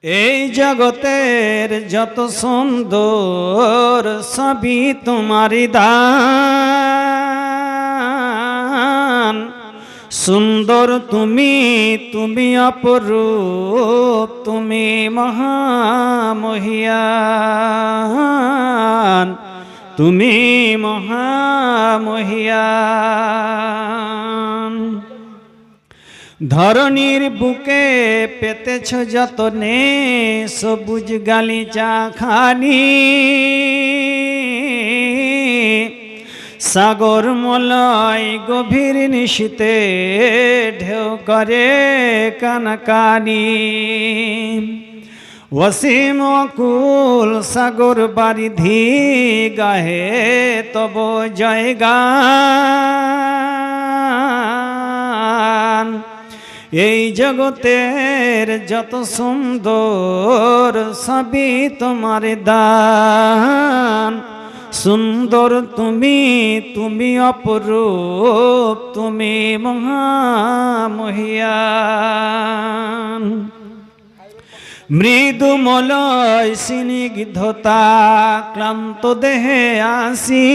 এই জগতের যত সুন্দর সবই তোমারই দান। সুন্দর তুমি, তুমি অপরূপ, তুমি মহামহিয়ান, তুমি মহামহিয়ান। ধরনীর বুকে পেতেছ যতনে সবুজ গালিচা খানি, সাগর মলয় গভীর নিশীতে ঢেউ করে কানাকানি। ওয়াসিম অকুল সাগর বারিধি গাহে তব জয়গান। এই জগতের যত সুন্দর সবই তোমার দান। সুন্দর তুমি, তুমি অপরূপ, তুমি মহামহিয়ান। মৃদু মলয় স্নিগ্ধতা ক্লান্ত দেহে আসি,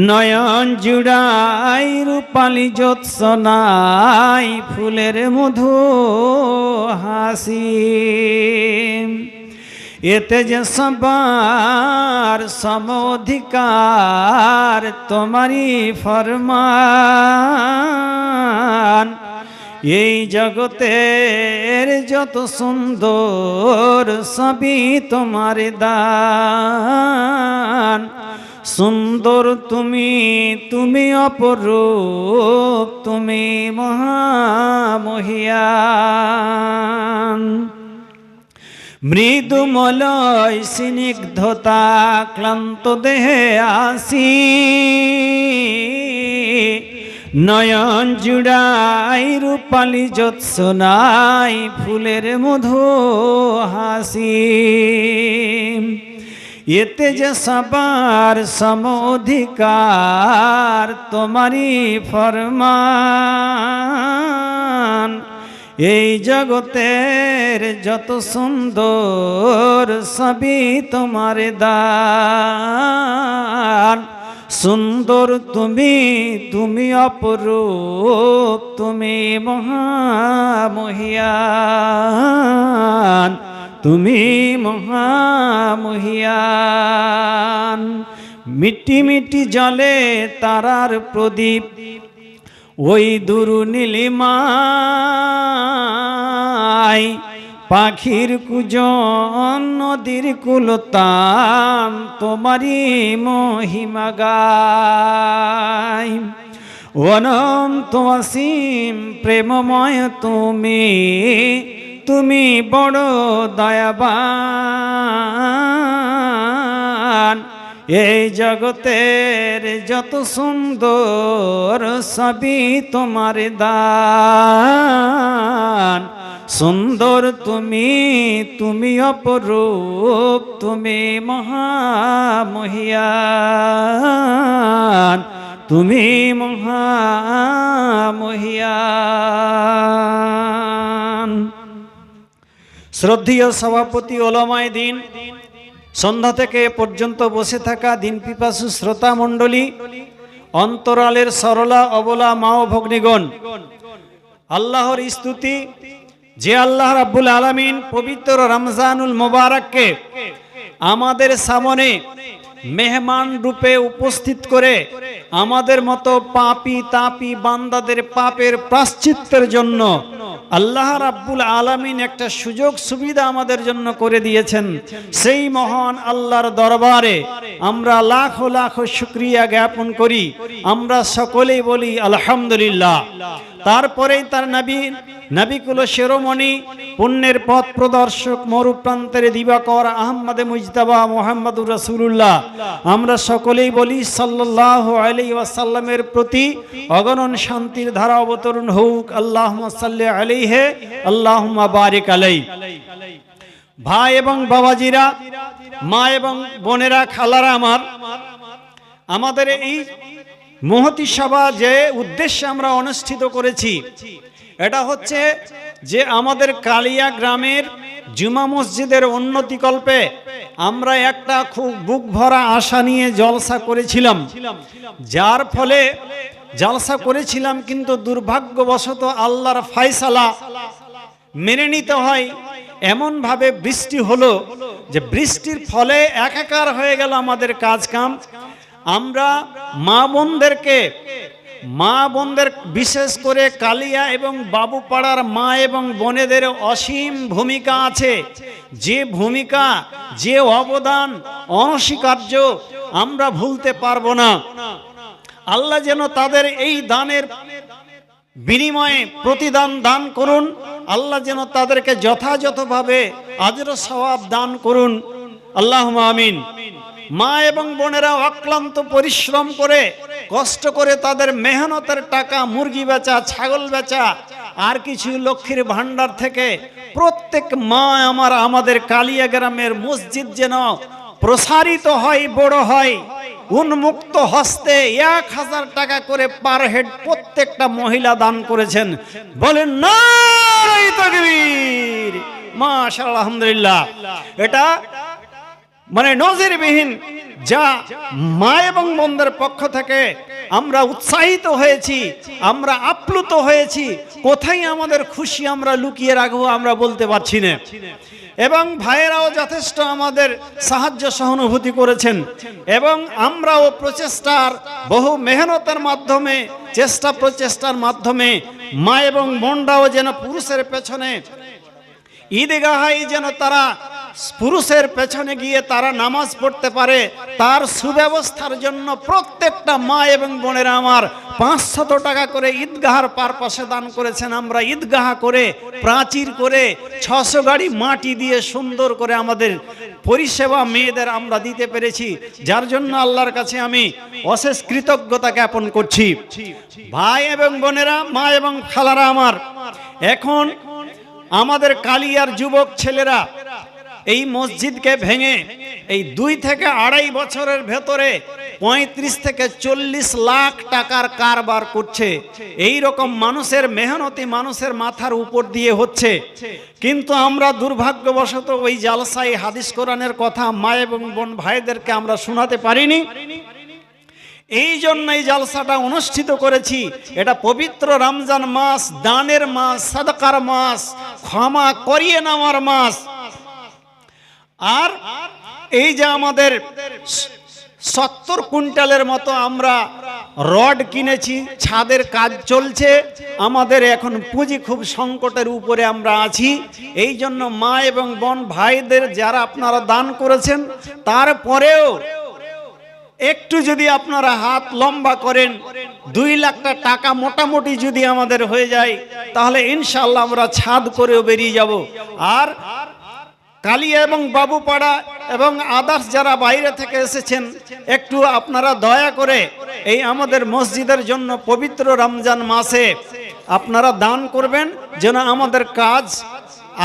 নয়ন জুড়াই রূপালী জ্যোৎস্নাই ফুলের মধু হাসি। এতে যে সবার সমঅধিকার তোমারই ফরমান। এই জগতের যত সুন্দর সবই তোমার দান। সুন্দর তুমি, তুমি অপরূপ, তুমি মহামহিয়ান। মৃদু মলয় স্নিগ্ধতা ক্লান্ত দেহে আসি, নয়ন জুড়াই রূপালী জ্যোৎস্নাই ফুলের মধু হাসি। এতে যে সবার সমঅধিকার তোমারই ফরমান। এই জগতের যত সুন্দর সবই তোমার দান। সুন্দর তুমি, তুমি অপরূপ, তুমি মহামহিয়ান, তুমি মহামহিয়ান। মিটি মিটি জলে তারার প্রদীপ, ওই দুরু নীলিমায় পাখির কুজন নদীর কুলতান তোমারই মহিমা গায়। অনন্ত অসীম প্রেমময় তুমি, তুমি বড় দয়াবান। এই জগতের যত সুন্দর সবই তোমার দান। সুন্দর তুমি, তুমি অপরূপ, তুমি মহামহিয়ান, তুমি মহামহিয়ান। শ্রদ্ধেয় সভাপতি ওলামায়ে দ্বীন, সন্ধ্যা থেকে পর্যন্ত বসে থাকা দিন পিপাসু শ্রোতা মণ্ডলী, অন্তরালের সরলা অবলা মা ও ভগ্নীগণ, আল্লাহর স্তুতি যে আল্লাহ রাব্বুল আলামিন পবিত্র রমজানুল মুবারককে আমাদের সামনে মেহমান রূপে উপস্থিত করে আমাদের মতো পাপী তাপী বান্দাদের পাপের প্রায়শ্চিত্তের জন্য আল্লাহ রাব্বুল আলামিন একটা সুযোগ সুবিধা আমাদের জন্য করে দিয়েছেন। সেই মহান আল্লাহর দরবারে আমরা লাখো লাখো শুকরিয়া জ্ঞাপন করি। আমরা সকলেই বলি আলহামদুলিল্লাহ। তারপরেই তার নবিকুল শিরোমণি, পুণ্যের পথ প্রদর্শক, মরুপ্রান্তের দিবাকর আহমদে মুজতাবা মুহাম্মদুর রাসূলুল্লাহ, আমরা সকলেই বলি সাল্লাল্লাহু আলাইহি ওয়াসাল্লামের প্রতি অগণন শান্তির ধারা অবতরণ হোক। আল্লাহুম্মা সাল্লি আলাইহি, আল্লাহুম্মা বারিক আলাইহি। ভাই এবং বাবাজিরা, মা এবং বোনেরা, খালারা আমার, আমাদের এই মহতী সভা যে উদ্দেশ্যে আমরা অনুষ্ঠিত করেছি, এটা হচ্ছে যে আমাদের কালিয়া গ্রামের জুমা মসজিদের উন্নতিকল্পে আমরা একটা খুব বুক ভরা আশা নিয়ে জলসা করেছিলাম, যার ফলে জলসা করেছিলাম, কিন্তু দুর্ভাগ্যবশত আল্লাহর ফয়সালা মেনে নিতে হয়। এমন ভাবে বৃষ্টি হলো যে বৃষ্টির ফলে একাকার হয়ে গেল আমাদের কাজ কাম। আমরা মা বোনদের বিশেষ করে কালিয়া এবং বাবুপাড়ার মা এবং বোনেদের অসীম ভূমিকা আছে। যে ভূমিকা, যে অবদান অনস্বীকার্য, আমরা ভুলতে পারবো না। আল্লাহ যেন তাদের এই দানের বিনিময়ে প্রতিদান দান করুন। আল্লাহ যেন তাদেরকে যথাযথভাবে আজর সওয়াব দান করুন। আল্লাহুম্মা আমিন। মা এবং বোনেরা অক্লান্ত পরিশ্রম করে, কষ্ট করে তাদের মেহনতের টাকা, মুরগি বেচা, ছাগল বেচা, আর কিছু লক্ষ্মীর ভান্ডার থেকে প্রত্যেক মা আমাদের কালিয়া গ্রামের মসজিদ যেন প্রসারিত হয়, বড় হয়, উন্মুক্ত হস্তে 1000 টাকা করে পার হেড প্রত্যেকটা মহিলা দান করেছেন। বলেন নারে তাকবীর, মাশাআল্লাহ, আলহামদুলিল্লাহ। এটা মানে নজিরবিহীন, যা মা এবং বোনদের পক্ষ থেকে আমরা উৎসাহিত হয়েছি, আমরা আপ্লুত হয়েছি। কোথায় আমাদের খুশি আমরা লুকিয়ে রাখবো আমরা বলতে পারছি না। এবং ভাইয়েরাও যথেষ্ট আমাদের সাহায্য সহানুভূতি করেছেন, এবং আমরাও প্রচেষ্টার বহু মেহনতের মাধ্যমে, চেষ্টা প্রচেষ্টার মাধ্যমে মা এবং বোনরাও যেন পুরুষের পেছনে ঈদগাহায় যেন তারা পুরুষের পেছনে গিয়ে তারা নামাজ পড়তে পারে, তার সুব্যবস্থার জন্য প্রত্যেকটা মা এবং বোনেরা আমার 500 টাকা করে ঈদগাহার পারপাসে দান করেছেন। আমরা ঈদগাহ করে, প্রাচীর করে, 600 গাড়ি মাটি দিয়ে সুন্দর করে আমাদের পরিষেবা মেয়েদের আমরা দিতে পেরেছি, যার জন্য আল্লাহর কাছে আমি অশেষ কৃতজ্ঞতা জ্ঞাপন করছি। ভাই এবং বোনেরা, মা এবং খালারা আমার, এখন আমাদের কালিয়ার যুবক ছেলেরা এই মসজিদকে ভেঙে এই 2 থেকে 2.5 বছরের ভেতরে 35 থেকে 40 লাখ টাকার কারবার করছে। এই রকম মানুষের মেহনতি মানুষের মাথার উপর দিয়ে হচ্ছে, কিন্তু আমরা দুর্ভাগ্যবশত ওই জালসায় হাদিস কোরআনের কথা মা এবং বোন ভাইদেরকে আমরা শোনাতে পারিনি। এই জন্য এই জালসাটা অনুষ্ঠিত করেছি। এটা পবিত্র রমজান মাস, দানের মাস, সাদকার মাস, ক্ষমা করিয়ে নেওয়ার মাস। আর এই যে আমাদের 70 কুইন্টালের মতো আমরা রড কিনেছি, ছাদের কাজ চলছে, আমাদের এখন পুঁজি খুব সংকটের উপরে আমরা আছি। এই জন্য মা এবং বোন ভাইদের যারা আপনারা দান করেছেন, তারপরেও একটু যদি আপনারা হাত লম্বা করেন, 2 লাখ টাকা মোটামুটি যদি আমাদের হয়ে যায়, তাহলে ইনশাআল্লাহ আমরা ছাদ করেও বেরিয়ে যাব। আর কালিয়া এবং বাবুপাড়া এবং আদার্স যারা বাইরে থেকে এসেছেন, একটু আপনারা দয়া করে এই আমাদের মসজিদের জন্য পবিত্র রমজান মাসে আপনারা দান করবেন, যেন আমাদের কাজ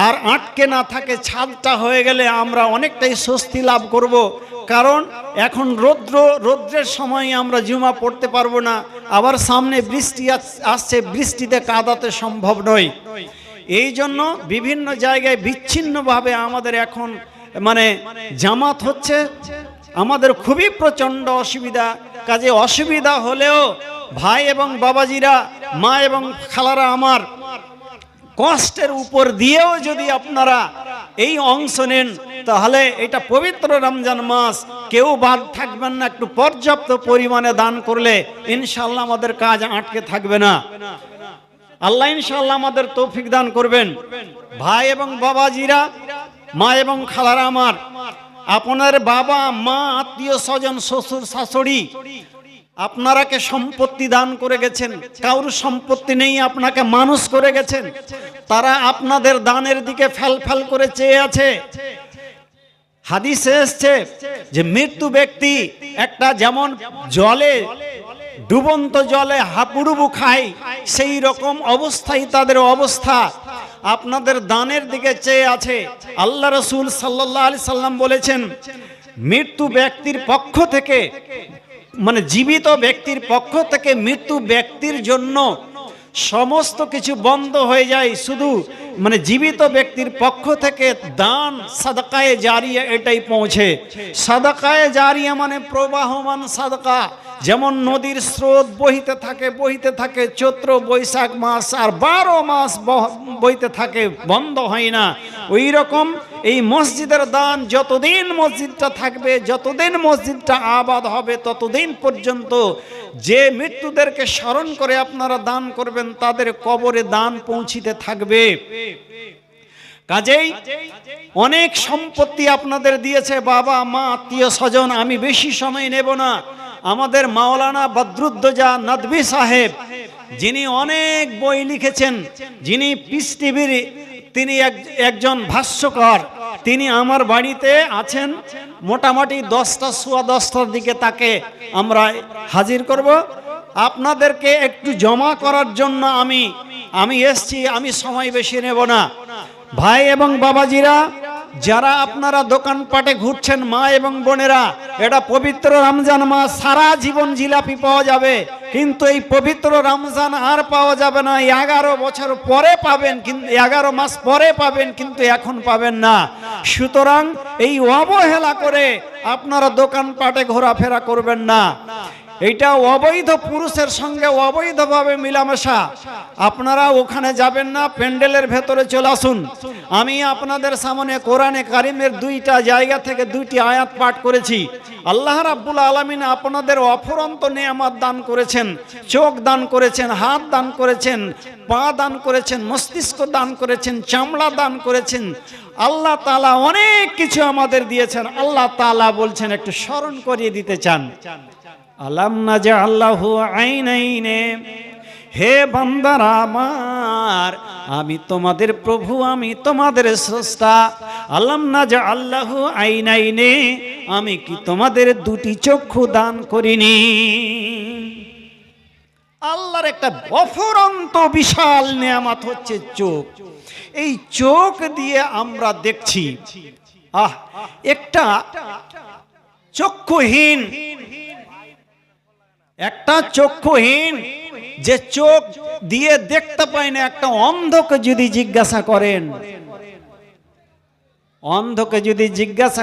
আর আটকে না থাকে। ছাদটা হয়ে গেলে আমরা অনেকটাই স্বস্তি লাভ করব, কারণ এখন রৌদ্রের সময় আমরা জুমা পড়তে পারবো না, আবার সামনে বৃষ্টি আসছে, বৃষ্টিতে কাদাতে সম্ভব নয়। এই জন্য বিভিন্ন জায়গায় বিচ্ছিন্নভাবে আমাদের এখন মানে জামাত হচ্ছে, আমাদের খুবই প্রচণ্ড অসুবিধা। কাজে অসুবিধা হলেও ভাই এবং বাবাজিরা, মা এবং খালারা আমার, কষ্টের উপর দিয়েও যদি আপনারা এই অংশ নেন, তাহলে এটা পবিত্র রমজান মাস, কেউ বাদ থাকবেন না। একটু পর্যাপ্ত পরিমাণে দান করলে ইনশাআল্লাহ আমাদের কাজ আটকে থাকবে না। আল্লাহ ইনশাআল্লাহ আমাদের তৌফিক দান করবেন। ভাই এবং বাবাজিরা, মা এবং খালারা আমার, আপনার বাবা মা, আত্মীয় স্বজন, শ্বশুর শাশুড়ি আপনারাকে সম্পত্তি দান করে গেছেন, কারোর সম্পত্তি নেই, আপনাকে মানুষ করে গেছেন, তারা আপনাদের দানের দিকে ফ্যাল করে চেয়ে আছে। হাদিসে এসছে যে মৃত্যু ব্যক্তি একটা যেমন জলে, ডুবন্ত জলে হাবুডুবু খায়, সেই রকম অবস্থায় তাদের অবস্থা, আপনাদের দানের দিকে চেয়ে আছে। আল্লাহ রাসূল সাল্লাল্লাহু আলাইহি সাল্লাম বলেছেন, মৃত্যু ব্যক্তির পক্ষ থেকে, মানে জীবিত ব্যক্তির পক্ষ থেকে মৃত্যু ব্যক্তির জন্য সমস্ত কিছু বন্ধ হয়ে যায়, শুধু মানে জীবিত ব্যক্তির পক্ষ থেকে দান সাদকায়ে জারিয়া এটাই পৌঁছে। সাদকায়ে জারিয়া মানে প্রবাহমান সাদকা, যেমন নদীর স্রোত বহিতে থাকে চৈত্র বৈশাখ মাস আর 12 মাস বইতে থাকে, বন্ধ হয় না। ওই রকম এই মসজিদের দান যতদিন মসজিদটা থাকবে, যতদিন মসজিদটা আবাদ হবে, ততদিন পর্যন্ত যে মৃত্যুদেরকে স্মরণ করে আপনারা দান করবেন তাদের কবরে দান পৌঁছিতে থাকবে। কাজেই অনেক সম্পত্তি আপনাদের দিয়েছে বাবা মা আত্মীয় স্বজন, আমি বেশি সময় নেব না। আমাদের মাওলানা বদরুদ্দোজা নদভী সাহেব, যিনি অনেক বই লিখেছেন, যিনি পিস টিভির তিনি একজন ভাষ্যকার, তিনি আমার বাড়িতে আছেন। মোটামুটি 10টা সোয়া 10টার দিকে তাকে আমরা হাজির করব। আপনাদেরকে একটু জমা করার জন্য আমি এসছি, আমি সময় বেশি নেব না। ভাই এবং বাবাজিরা, যারা আপনারা দোকানপাটে ঘুরছেন, মা এবং বোনেরা, এটা পবিত্র রমজান মাস, সারা জীবন জিলাপি পাওয়া যাবে, কিন্তু এই পবিত্র রমজান আর পাওয়া যাবে না। 11 বছর পরে পাবেন, কিন্তু 11 মাস পরে পাবেন, কিন্তু এখন পাবেন না। সুতরাং এই অবহেলা করে আপনারা দোকানপাটে ঘোরাফেরা করবেন না। এইটা অবৈধ পুরুষের সঙ্গে অবৈধভাবে মিলামেশা। আপনারা ওখানে যাবেন না, প্যান্ডেলের ভেতরে চলে আসুন। আমি আপনাদের সামনে কোরআনে কারিমের 2টা জায়গা থেকে 2টি আয়াত পাঠ করেছি। আল্লাহ রাব্বুল আলামিন আপনাদের অফুরন্ত নেয়ামত দান করেছেন, চোখ দান করেছেন, হাত দান করেছেন, পা দান করেছেন, মস্তিষ্ক দান করেছেন, চামড়া দান করেছেন। আল্লাহ তাআলা অনেক কিছু আমাদের দিয়েছেন। আল্লাহ তাআলা বলছেন, একটু স্মরণ করিয়ে দিতে চান, আলাম নাজআল লাহু আইনাইনে, হে বান্দারা আমার, আমি তোমাদের প্রভু, আমি তোমাদের স্রষ্টা। আলাম নাজআল লাহু আইনাইনে, আমি কি তোমাদের 2টি চক্ষু দান করিনি? আল্লাহর একটা অফুরন্ত বিশাল নেয়ামত হচ্ছে চোখ। এই চোখ দিয়ে আমরা দেখছি। একটা চক্ষুহীন যে চোখ দিয়ে দেখতে পায় না, একটা অন্ধকে যদি জিজ্ঞাসা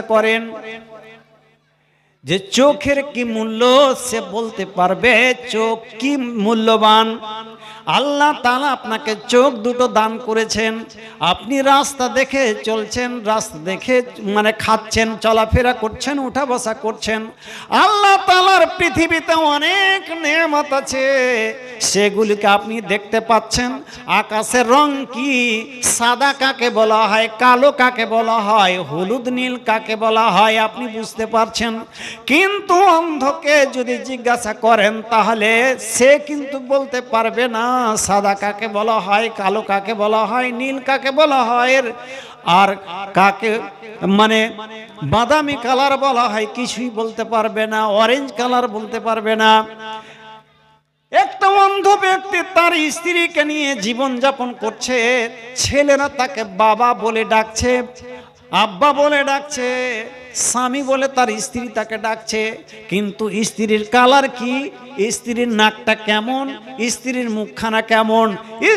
করেন যে চোখের কি মূল্য, সে বলতে পারবে চোখ কি মূল্যবান। আল্লাহ তাআলা আপনাকে চোখ 2টো দান করেছেন। আপনি রাস্তা দেখে চলছেন, রাস্তা দেখে মানে খাচ্ছেন, চলাফেরা করছেন, উঠা বসা করছেন। আল্লাহ তাআলার পৃথিবীতে অনেক নেয়ামত আছে, সেগুলিকে আপনি দেখতে পাচ্ছেন। আকাশের রং কি, সাদা কাকে বলা হয়, কালো কাকে বলা হয়, হলুদ নীল কাকে বলা হয়, আপনি বুঝতে পারছেন। কিন্তু অন্ধকে যদি জিজ্ঞাসা করেন তাহলে সে কিন্তু বলতে পারবে না সাদা কাকে বলা হয়, কালো কাকে বলা হয়, নীল কাকে বলা হয়, আর কাকে মানে বাদামি কালার বলা হয়, কিছুই বলতে পারবে না, অরেঞ্জ কালার বলতে পারবে না। একটা অন্ধ ব্যক্তি তার স্ত্রীকে নিয়ে জীবন যাপন করছে, ছেলেরা তাকে বাবা বলে ডাকছে, আব্বা বলে ডাকছে, স্বামী বলে তার স্ত্রী তাকে ডাকছে, কিন্তু স্ত্রীর কালার কি, স্ত্রীর নাকটা কেমন, স্ত্রীর মুখখানা কেমন,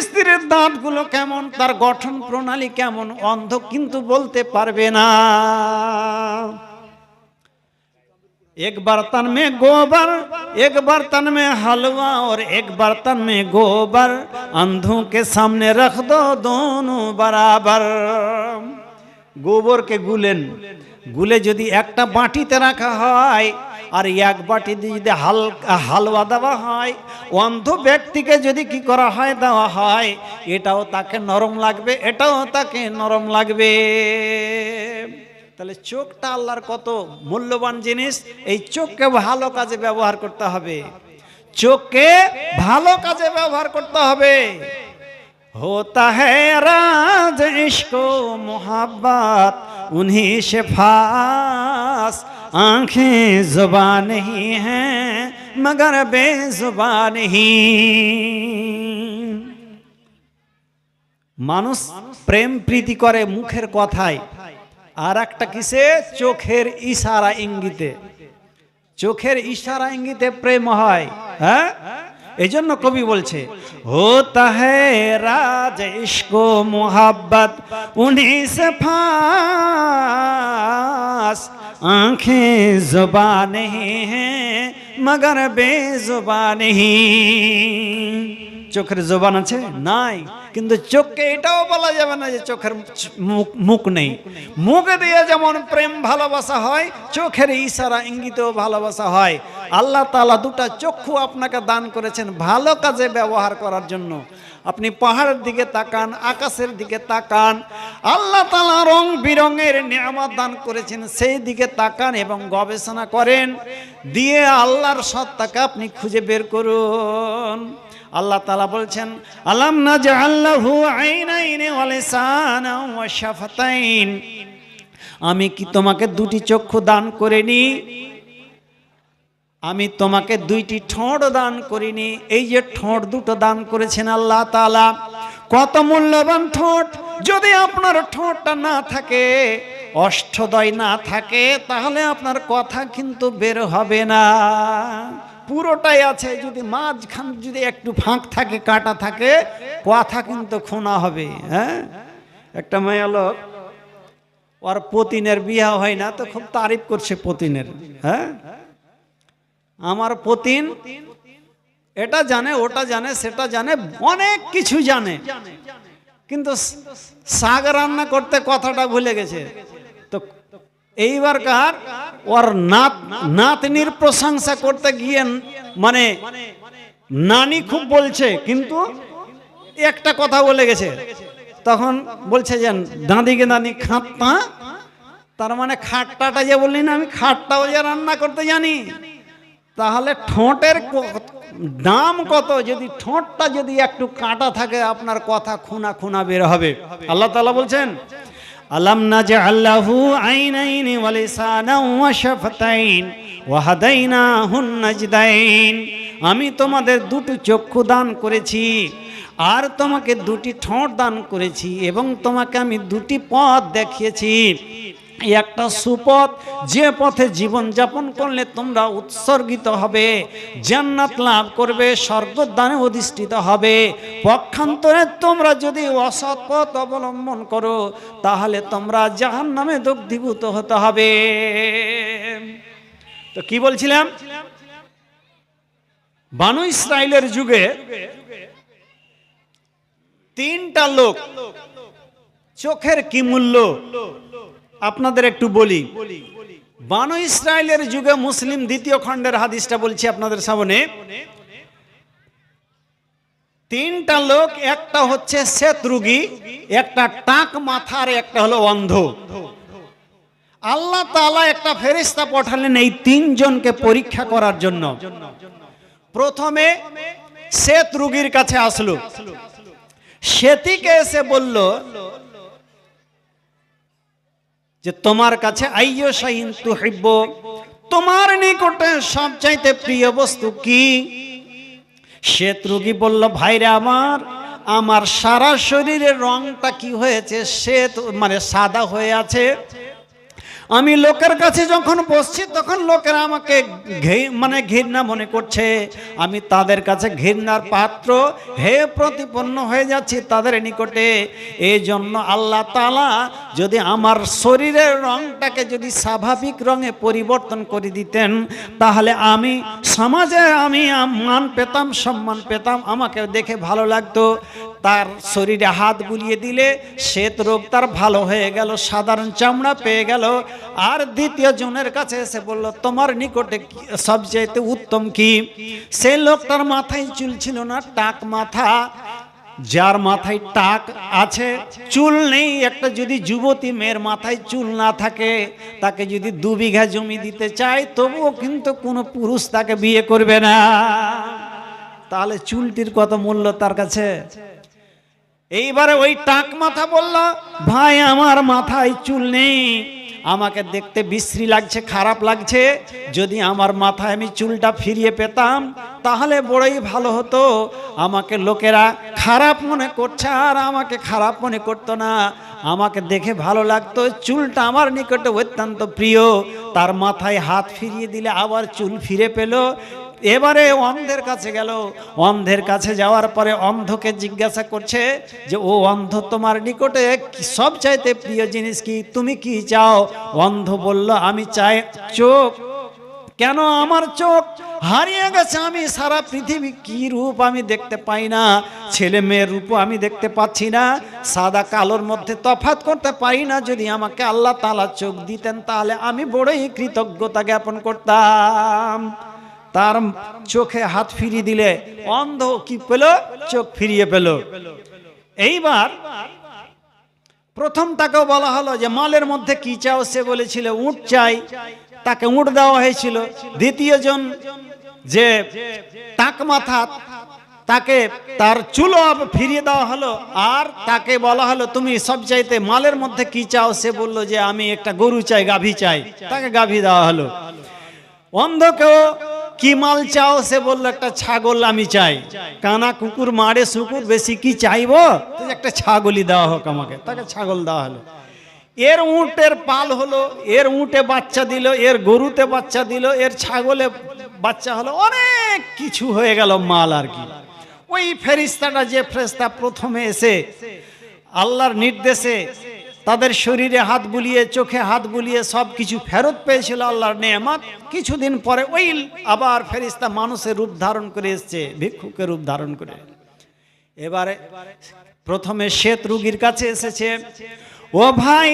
স্ত্রীর দাঁতগুলো কেমন, তার গঠন প্রণালী কেমন, অন্ধ কিন্তু বলতে পারবে না। एक बर्तन में गोबर, एक बर्तन में हलवा और एक बर्तन में गोबर, अंधों के सामने रख दो दोनों बराबर। गोबर के गुले যদি একটা বাটিতে রাখা হয় আর এক বাটি যদি হালুয়া দেওয়া হয়, অন্ধ ব্যক্তিকে যদি কি করা হয়, দেওয়া হয়, এটাও তাকে নরম লাগবে, এটাও তাকে নরম লাগবে। তাহলে চোখটা আল্লাহর কত মূল্যবান জিনিস। এই চোখকে ভালো কাজে ব্যবহার করতে হবে, চোখকে ভালো কাজে ব্যবহার করতে হবে। होता है राज इश्क मोहब्बत उन्हीं से फास, आंखें जुबान नहीं हैं मगर बेजुबान नहीं। মানুষ প্রেম প্রীতি করে মুখের কথায়, আর একটা কিসে, চোখের ইশারা ইঙ্গিতে। চোখের ইশারা ইঙ্গিতে প্রেম হয়। হ্যাঁ, এই জন্য কবি বলছে, হোতা হ্যায় রাজ ইশকো মোহাব্বত উन्हीं से फास आंखें जुबां नहीं हैं मगर बेजुबां नहीं। চোখের জবান আছে নাই, কিন্তু চোখকে এটাও বলা যাবে না যে চোখের মুখ নেই। মুখ দিয়ে যেমন প্রেম ভালোবাসা হয়, চোখের ইশারা ইঙ্গিতেও ভালোবাসা হয়। আল্লাহ তাআলা দুটা চক্ষু আপনাকে দান করেছেন ভালো কাজে ব্যবহার করার জন্য। আপনি পাহাড়ের দিকে তাকান, আকাশের দিকে তাকান, আল্লাহ তাআলা রং বিরঙের নিয়ামত দান করেছেন, সেই দিকে তাকান এবং গবেষণা করেন, দিয়ে আল্লাহর সত্তাকে আপনি খুঁজে বের করুন। আল্লাহ তাআলা বলছেন, আলাম নাজআল লাহু আইনাইনি ওয়া লিসানান ওয়া শাফাতাইন, আমি কি তোমাকে দুটি চক্ষু দান করিনি? আমি তোমাকে দুইটি ঠোঁট দান করিনি? এই যে ঠোঁট দুটো দান করেছেন আল্লাহ তাআলা, কত মূল্যবান ঠোঁট! যদি আপনার ঠোঁটটা না থাকে, অষ্টদয় না থাকে, তাহলে আপনার কথা কিন্তু বের হবে না। পুরোটাই আছে, যদি মাঝখান যদি একটু ফাঁক থাকে, কাটা থাকে, কথা কিন্তু খোনা হবে। হ্যাঁ, একটা মেয়ে লোক, ওর পতিনের বিয়ে হয় না, তো খুব তারিফ করছে পতিনের। হ্যাঁ, আমার পতিন এটা জানে, ওটা জানে, সেটা জানে, অনেক কিছু জানে, কিন্তু শাক রান্না করতে কথাটা ভুলে গেছে। তো এইবার কার ওর নাতনির প্রশংসা করতে গিয়ে মানে নানি খুব বলছে, কিন্তু একটা কথা বলে গেছে। তখন বলছে যে দাদিকে দাদি খাট্টা, তার মানে খাট্টাটা যে বললি না, আমি খাট্টাও যে রান্না করতে জানি। তাহলে ঠোঁটের দাম কত! যদি ঠোঁটটা যদি একটু কাটা থাকে, আপনার কথা খুনা খুনা বের হবে। আল্লাহ তাআলা বলছেন, আলাম নাজআল লাহু আইনাইনি ওয়া লিসানান ওয়া শাফাতাইন ওয়া হাদাইনাহুন নাজদাইন, আমি তোমাদের দুটি চক্ষু দান করেছি, আর তোমাকে দুটি ঠোঁট দান করেছি, এবং তোমাকে আমি দুটি পথ দেখিয়েছি। একটা সুপথ, যে পথে জীবন যাপন করলে তোমরা উৎসর্গিত হবে, জান্নাত লাভ করবে, স্বর্গদানে অধিষ্ঠিত হবে। পক্ষান্তরে তোমরা যদি অসৎ পথ অবলম্বন করো, তাহলে তোমরা জাহান্নামে দগ্ধীভূত হতে হবে। তো কি বলছিলাম, বানু ইসরাইলের যুগে তিনটা লোক, চোখের কি মূল্য আপনাদের একটু বলি। বানু ইসরাইলের যুগে, মুসলিম দ্বিতীয় খণ্ডের হাদিসটা বলছি আপনাদের সামনে। তিনটা লোক, একটা হচ্ছে শ্বেত রোগী, একটা টাক মাথার, একটা হলো অন্ধ। আল্লাহ তাআলা একটা ফেরেশতা পাঠালেন এই তিনজনকে পরীক্ষা করার জন্য। প্রথমে শ্বেত রোগীর কাছে আসলো, শ্বেতিকে এসে বলল যে তোমার কাছে আইয়ো শাইইন তুহিব্বু, তোমার নিকটে সবচাইতে প্রিয় বস্তু কি? শ্বেত রোগী বলল, ভাইরে আমার সারা শরীরের রংটা কি হয়েছে, শ্বেত মানে সাদা হয়ে আছে। আমি লোকের কাছে যখন বসছি, তখন লোকেরা আমাকে মানে ঘৃণা মনে করছে, আমি তাদের কাছে ঘৃণার পাত্র হে প্রতিপন্ন হয়ে যাচ্ছি তাদের নিকটে। এই জন্য আল্লাহ তাআলা যদি আমার শরীরের রংটাকে যদি স্বাভাবিক রঙে পরিবর্তন করে দিতেন, তাহলে আমি সমাজে আমি মান পেতাম, সম্মান পেতাম, আমাকে দেখে ভালো লাগতো। তার শরীরে হাত বুলিয়ে দিলে শ্বেত রোগ তার ভালো হয়ে গেল, সাধারণ চামড়া পেয়ে গেল। আর দ্বিতীয় জনের কাছে এসে বলল, তোমার নিকটে সবচেয়ে উত্তম কি? সেই লোকটার মাথায় চুল ছিল না, টাক মাথা। যার মাথায় টাক আছে, চুল নেই, একটা যদি যুবতী মেয়ের মাথায় চুল না থাকে, তাকে যদি 2 বিঘা জমি দিতে চায়, তবুও কিন্তু কোনো পুরুষ তাকে বিয়ে করবে না। তাহলে চুলটির কত মূল্য তার কাছে। এইবারে ওই টাক মাথা বলল, ভাই আমার মাথায় চুল নেই, আমাকে দেখতে বিশ্রী লাগছে, খারাপ লাগছে, যদি আমার মাথায় আমি চুলটা ফিরিয়ে পেতাম তাহলে বড়ই ভালো হতো। আমাকে লোকেরা খারাপ মনে করছে, আর আমাকে খারাপ মনে করতো না, আমাকে দেখে ভালো লাগতো, চুলটা আমার নিকটে অত্যন্ত প্রিয়। তার মাথায় হাত ফিরিয়ে দিলে আবার চুল ফিরে পেল। এবারে অন্ধের কাছে গেল। অন্ধের কাছে যাওয়ার পরে অন্ধকে জিজ্ঞাসা করছে যে ও অন্ধ, তোমার নিকটে সবচাইতে প্রিয় জিনিস কি, তুমি কি চাও? অন্ধ বলল আমি চাই চোখ। কেন? আমার চোখ হারিয়ে গেছে, আমি সারা পৃথিবী কি রূপ আমি দেখতে পাই না, ছেলে মেয়ের রূপও আমি দেখতে পাচ্ছি না, সাদা কালোর মধ্যে তফাৎ করতে পারি না। যদি আমাকে আল্লাহ তাআলা চোখ দিতেন তাহলে আমি বড়ই কৃতজ্ঞতা জ্ঞাপন করতাম। তার চোখে হাত ফিরিয়ে দিলে অন্ধ কি পেল? চোখ ফিরিয়ে পেল। এইবার প্রথম তাকেও বলা হলো যে মালের মধ্যে কি চাও? সে বলেছিল উট চাই, তাকে উট দেওয়া হয়েছিল। দ্বিতীয় জন যে টাক মাথা, তাকে তার চুলো ফিরিয়ে দেওয়া হলো। আর তাকে বলা হলো তুমি সবচাইতে মালের মধ্যে কি চাও? সে বলল যে আমি একটা গরু চাই, গাভী চাই, তাকে গাভী দেওয়া হলো। অন্ধকেও কি মাল চাও? সে বলল একটা ছাগল আমি চাই। কানা কুকুর মারে শুকুর, বেশি কি চাইবো? একটা ছাগলই দেওয়া হোক আমাকে, তাকে ছাগল দেওয়া হলো। এর উটের পাল হলো, এর উটে বাচ্চা দিল, এর গরুতে বাচ্চা দিল, এর ছাগলে বাচ্চা হলো, অনেক কিছু হয়ে গেল মাল আর কি। ওই ফেরেশতাটা, যে ফেরেশতা প্রথমে এসে আল্লাহর নির্দেশে তাদের শরীরে হাত বুলিয়ে, চোখে হাত বুলিয়ে সব কিছু ফেরত পেয়েছিল আল্লাহর নেয়ামত, কিছুদিন পরে ওই আবার ফেরেশতা মানুষের রূপ ধারণ করে এসছে, ভিক্ষুকের রূপ ধারণ করে। এবারে প্রথমে শ্বেত রোগীর কাছে এসেছে। ও ভাই,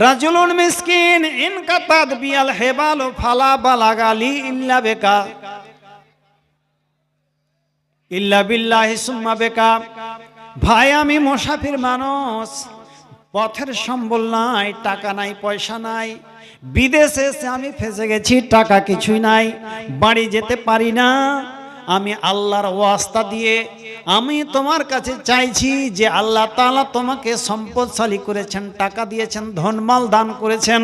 রাজুলুন মিসকিন ইনকাতাদ বিয়াল হেবাল ফালা বালাগালি ইল্লা বেকা ইল্লা বিল্লাহি সুম্মা বেকা। ভাই আমি মুসাফির মানুষ, পথের সম্বল নাই, টাকা নাই, পয়সা নাই, বিদেশে এসে আমি ফেসে গেছি, টাকা কিছুই নাই, বাড়ি যেতে পারি না। আমি আল্লাহর ওয়াস্তা দিয়ে আমি তোমার কাছে চাইছি যে আল্লাহ তাআলা তোমাকে সম্পদশালী করেছেন, টাকা দিয়েছেন, ধনমাল দান করেছেন,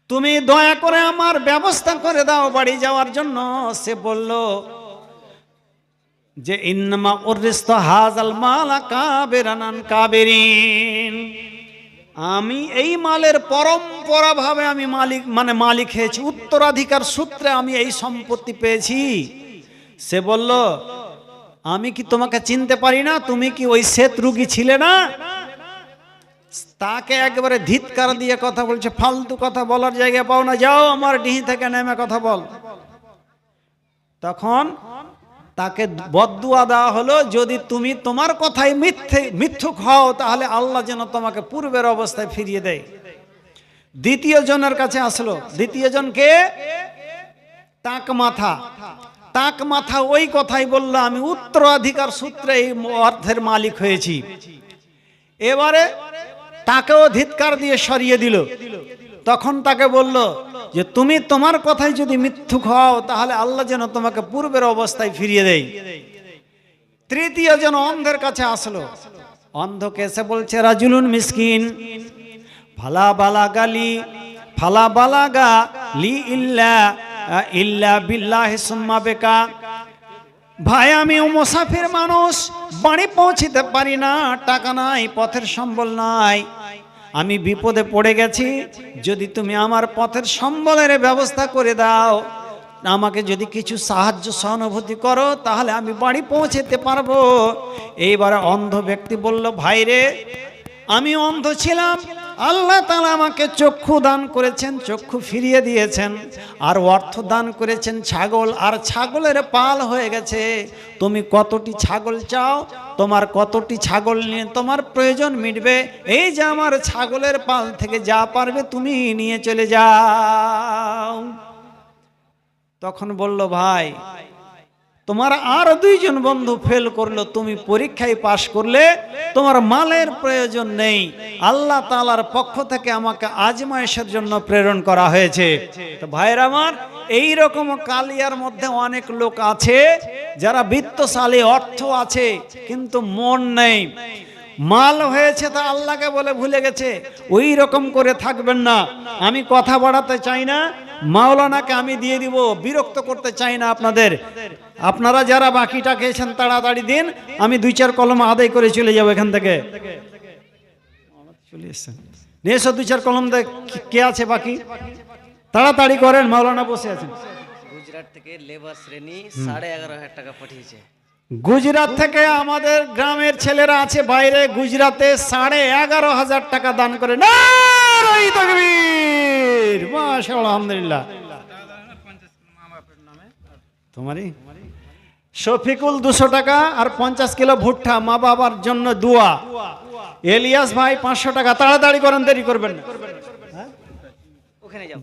তুমি দয়া করে আমার ব্যবস্থা করে দাও বাড়ি যাওয়ার জন্য। সে বলল যে ইন্নামা উররিস্তু হাযাল মালা কাবিরান কাবিরিন, আমি এই মালের পরম্পরা ভাবে আমি মালিক হয়েছি, উত্তরাধিকার সূত্রে আমি এই সম্পত্তি পেয়েছি। সে বলল আমি কি তোমাকে চিনতে পারি না? তুমি কি ওই শ্বেত রোগী ছিলে না? তাকে একবারে ধিৎকার দিয়ে কথা বলছে, ফালতু কথা বলার জায়গা পাও না, যাও আমার ডিহি থেকে নেমে কথা বল। তখন তাকে বদদুয়া দেওয়া হলো, যদি তুমি তোমার কথাই মিথ্যুক হও তাহলে আল্লাহ যেন তোমাকে পূর্বের অবস্থায় ফিরিয়ে দেয়। দ্বিতীয় জনের কাছে আসলো। দ্বিতীয় জনকে টাক মাথা। টাক মাথা ওই কথাই বলল, আমি উত্তরাধিকার সূত্রে এই অর্থের মালিক হয়েছি। এবারে তাকেও ধিৎকার দিয়ে সরিয়ে দিল। তখন তাকে বলল যে তুমি তোমার কথাই যদি মিথ্যুক হও তাহলে আল্লাহ যেন তোমাকে পূর্বের অবস্থায় ফিরিয়ে দেয়। তৃতীয় জন অন্ধের কাছে আসলো। অন্ধকে এসে বলছে রাজুলুন মিসকিন ফালা বালাগা লি ইল্লা বিল্লাহি সুম্মা বেকা। ভাই আমি মুসাফির মানুষ, বাড়ি পৌঁছিতে পারি না, টাকা নাই, পথের সম্বল নাই, আমি বিপদে পড়ে গেছি, যদি তুমি আমার পথের সম্বলের ব্যবস্থা করে দাও, আমাকে যদি কিছু সাহায্য সহানুভূতি করো তাহলে আমি বাড়ি পৌঁছতে পারবো। এইবারে অন্ধ ব্যক্তি বলল, ভাই রে, আমি অন্ধ ছিলাম, আল্লাহ তাআলা আমাকে চক্ষু দান করেছেন, চক্ষু ফিরিয়ে দিয়েছেন, আর অর্থ দান করেছেন ছাগল, আর ছাগলের পাল হয়ে গেছে। তুমি কতটি ছাগল চাও? তোমার কতটি ছাগল নিয়ে তোমার প্রয়োজন মিটবে? এই যে আমার ছাগলের পাল থেকে যা পারবে তুমি নিয়ে চলে যাও। তখন বলল, ভাই তোমার আর দুইজন বন্ধু ফেল করলো, তুমি পরীক্ষায় পাশ করলে, তোমার মালের প্রয়োজন নেই, আল্লাহ তাআলার পক্ষ থেকে আমাকে আজমায়েশের জন্য প্রেরণ করা হয়েছে। তো ভাইরা আমার, এই রকম কালিয়ার মধ্যে অনেক লোক আছে যারা বিত্তশালী, অর্থ আছে কিন্তু মন নেই, মাল হয়েছে তা আল্লাহকে বলে ভুলে গেছে। ওই রকম করে থাকবেন না। আমি কথা বাড়াতে চাই না, মাওলানাকে আমি দিয়ে দিব, বিরক্ত করতে চাই না আপনাদের। আপনারা যারা বাকিটা খেয়েছেন তাড়াতাড়ি দিন, আমি 2-4 কলম আদায় করে চলে যাবো এখান থেকে। চলে এসছেন, নিয়ে এসো 2-4 কলম। কে আছে বাকি? তাড়াতাড়ি করেন, মাওলানা বসে আছেন। গুজরাট থেকে লেবার শ্রেণী 11,500 টাকা পাঠিয়েছে। গুজরাট থেকে আমাদের গ্রামের ছেলেরা আছে বাইরে গুজরাতে 11,500 টাকা দান করে। নারায়ে তাকবীর, মাশাআল্লাহ, আলহামদুলিল্লাহ। তোমারই শফিকুল 200 টাকা আর 50 কিলো ভুট্টা মা বাবার জন্য দোয়া। এলিয়াস ভাই 500 টাকা। তাড়াতাড়ি করেন, দেরি করবেন না। ওখানে যাও।